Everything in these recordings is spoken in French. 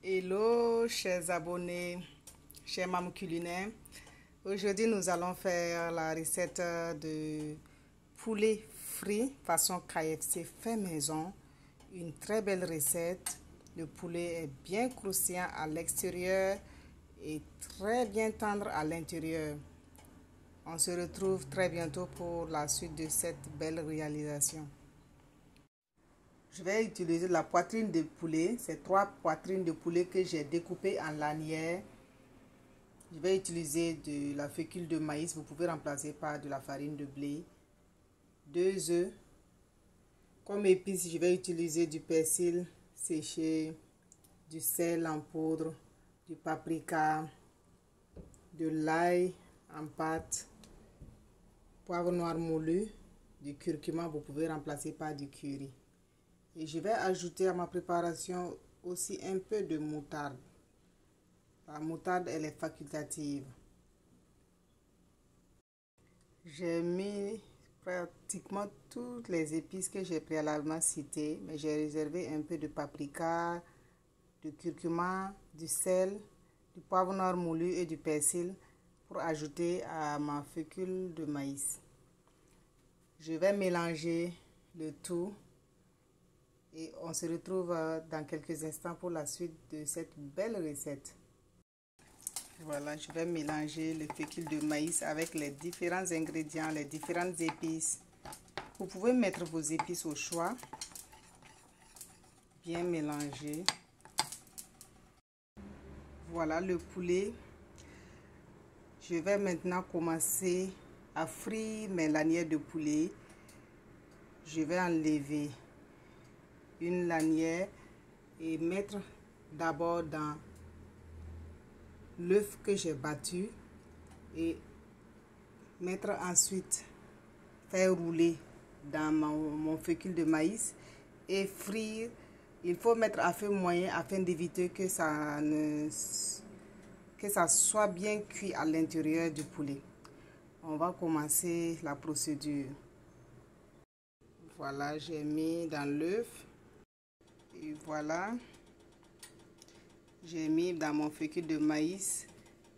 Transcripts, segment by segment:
Hello chers abonnés, chers mamans culinaires. Aujourd'hui nous allons faire la recette de poulet frit façon KFC fait maison. Une très belle recette. Le poulet est bien croustillant à l'extérieur et très bien tendre à l'intérieur. On se retrouve très bientôt pour la suite de cette belle réalisation. Je vais utiliser la poitrine de poulet. C'est 3 poitrines de poulet que j'ai découpées en lanières. Je vais utiliser de la fécule de maïs. Vous pouvez remplacer par de la farine de blé. 2 œufs. Comme épices, je vais utiliser du persil séché, du sel en poudre, du paprika, de l'ail en pâte, poivre noir moulu, du curcuma. Vous pouvez remplacer par du curry. Et je vais ajouter à ma préparation aussi un peu de moutarde. La moutarde, elle est facultative. J'ai mis pratiquement toutes les épices que j'ai préalablement citées, mais j'ai réservé un peu de paprika, du curcuma, du sel, du poivre noir moulu et du persil pour ajouter à ma fécule de maïs. Je vais mélanger le tout. Et on se retrouve dans quelques instants pour la suite de cette belle recette. Voilà, je vais mélanger le fécule de maïs avec les différents ingrédients, les différentes épices. Vous pouvez mettre vos épices au choix. Bien mélanger. Voilà le poulet. Je vais maintenant commencer à frire mes lanières de poulet. Je vais enlever une lanière et mettre d'abord dans l'œuf que j'ai battu et mettre ensuite, faire rouler dans mon fécule de maïs et frire. Il faut mettre à feu moyen afin d'éviter que ça soit bien cuit à l'intérieur du poulet. On va commencer la procédure. Voilà, j'ai mis dans l'œuf. Et voilà, j'ai mis dans mon fécule de maïs.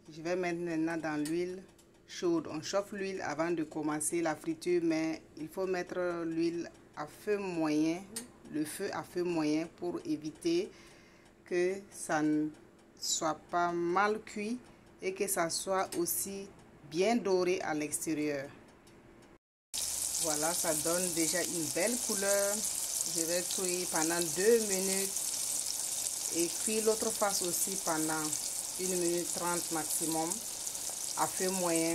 Je vais mettre maintenant dans l'huile chaude. On chauffe l'huile avant de commencer la friture, mais il faut mettre l'huile à feu moyen, le feu à feu moyen pour éviter que ça ne soit pas mal cuit et que ça soit aussi bien doré à l'extérieur. Voilà, ça donne déjà une belle couleur. Je vais cuire pendant 2 minutes et cuire l'autre face aussi pendant 1 minute 30 maximum à feu moyen.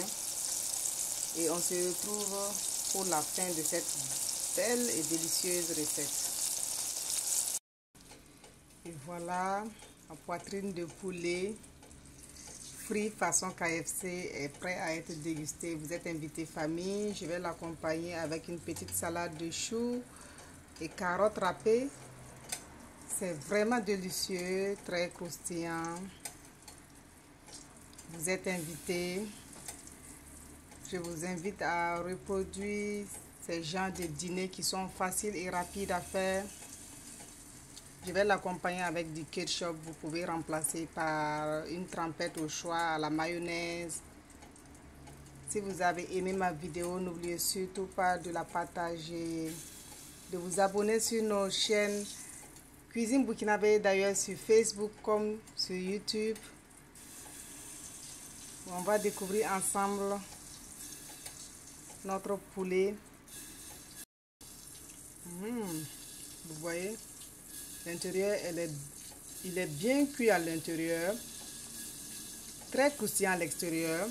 Et on se retrouve pour la fin de cette belle et délicieuse recette. Et voilà, la poitrine de poulet frit façon KFC est prêt à être dégusté. Vous êtes invité famille. Je vais l'accompagner avec une petite salade de choux et carottes râpées. C'est vraiment délicieux, très croustillant. Vous êtes invités. Je vous invite à reproduire ces genres de dîners qui sont faciles et rapides à faire. Je vais l'accompagner avec du ketchup. Vous pouvez remplacer par une trempette au choix à la mayonnaise. Si vous avez aimé ma vidéo, n'oubliez surtout pas de la partager, de vous abonner sur nos chaînes Cuisine Burkinabé, d'ailleurs sur Facebook comme sur YouTube. On va découvrir ensemble notre poulet. Vous voyez, l'intérieur, il est bien cuit à l'intérieur, très croustillant à l'extérieur.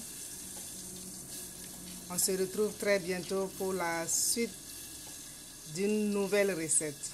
On se retrouve très bientôt pour la suite d'une nouvelle recette.